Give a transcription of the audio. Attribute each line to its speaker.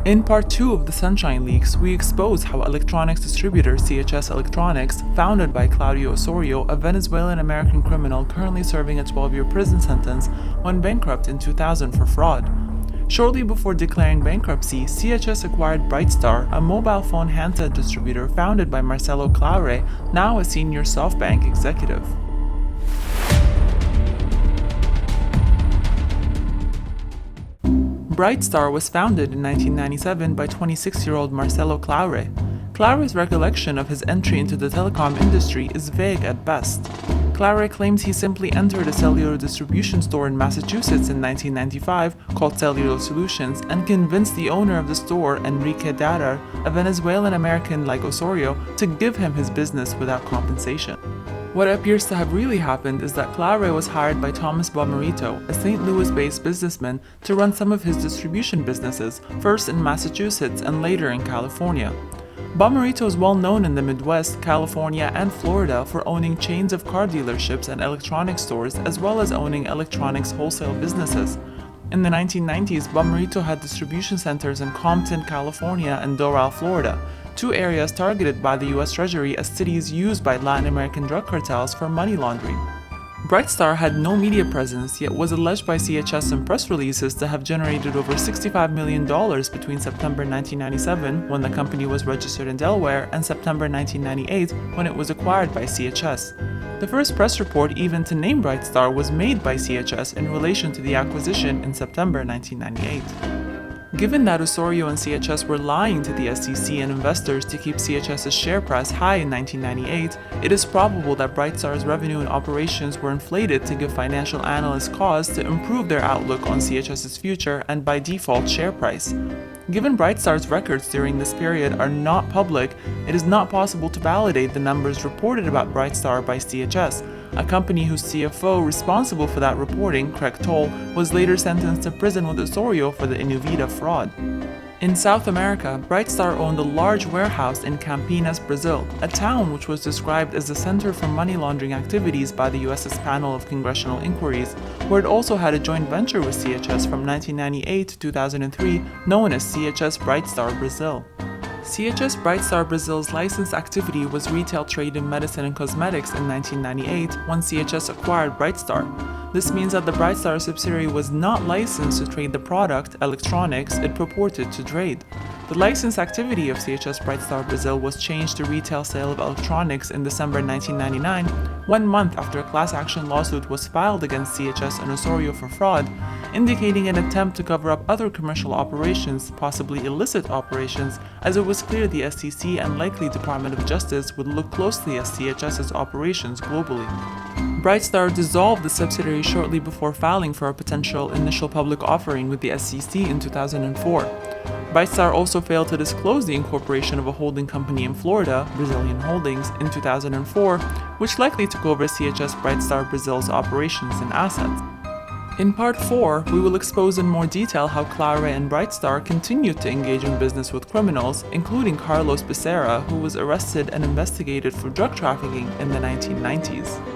Speaker 1: In part 2 of the Sunshine Leaks, we expose how electronics distributor CHS Electronics, founded by Claudio Osorio, a Venezuelan-American criminal currently serving a 12-year prison sentence, went bankrupt in 2000 for fraud. Shortly before declaring bankruptcy, CHS acquired Brightstar, a mobile phone handset distributor founded by Marcelo Claure, now a senior Softbank executive. Brightstar was founded in 1997 by 26-year-old Marcelo Claure. Claure's recollection of his entry into the telecom industry is vague at best. Claure claims he simply entered a cellular distribution store in Massachusetts in 1995 called Cellular Solutions and convinced the owner of the store, Enrique Darar, a Venezuelan-American like Osorio, to give him his business without compensation. What appears to have really happened is that Claure was hired by Thomas Bomarito, a St. Louis-based businessman, to run some of his distribution businesses, first in Massachusetts and later in California. Bomarito is well known in the Midwest, California, and Florida for owning chains of car dealerships and electronics stores, as well as owning electronics wholesale businesses. In the 1990s, Bomarito had distribution centers in Compton, California, and Doral, Florida, two areas targeted by the U.S. Treasury as cities used by Latin American drug cartels for money laundering. Brightstar had no media presence, yet was alleged by CHS in press releases to have generated over $65 million between September 1997, when the company was registered in Delaware, and September 1998, when it was acquired by CHS. The first press report even to name Brightstar was made by CHS in relation to the acquisition in September 1998. Given that Osorio and CHS were lying to the SEC and investors to keep CHS's share price high in 1998, it is probable that Brightstar's revenue and operations were inflated to give financial analysts cause to improve their outlook on CHS's future and by default share price. Given Brightstar's records during this period are not public, it is not possible to validate the numbers reported about Brightstar by CHS, a company whose CFO responsible for that reporting, Craig Toll, was later sentenced to prison with Osorio for the Inuvida fraud. In South America, Brightstar owned a large warehouse in Campinas, Brazil, a town which was described as the center for money laundering activities by the US's panel of congressional inquiries, where it also had a joint venture with CHS from 1998 to 2003 known as CHS Brightstar Brazil. CHS Brightstar Brazil's licensed activity was retail trade in medicine and cosmetics in 1998 when CHS acquired Brightstar. This means that the Brightstar subsidiary was not licensed to trade the product, electronics, it purported to trade. The licensed activity of CHS Brightstar Brazil was changed to retail sale of electronics in December 1999, 1 month after a class action lawsuit was filed against CHS and Osorio for fraud, indicating an attempt to cover up other commercial operations, possibly illicit operations, as it was clear the SEC and likely Department of Justice would look closely at CHS's operations globally. Brightstar dissolved the subsidiary shortly before filing for a potential initial public offering with the SEC in 2004. Brightstar also failed to disclose the incorporation of a holding company in Florida, Brazilian Holdings, in 2004, which likely took over CHS Brightstar Brazil's operations and assets. In part 4, we will expose in more detail how Claure and Brightstar continued to engage in business with criminals, including Carlos Becerra, who was arrested and investigated for drug trafficking in the 1990s.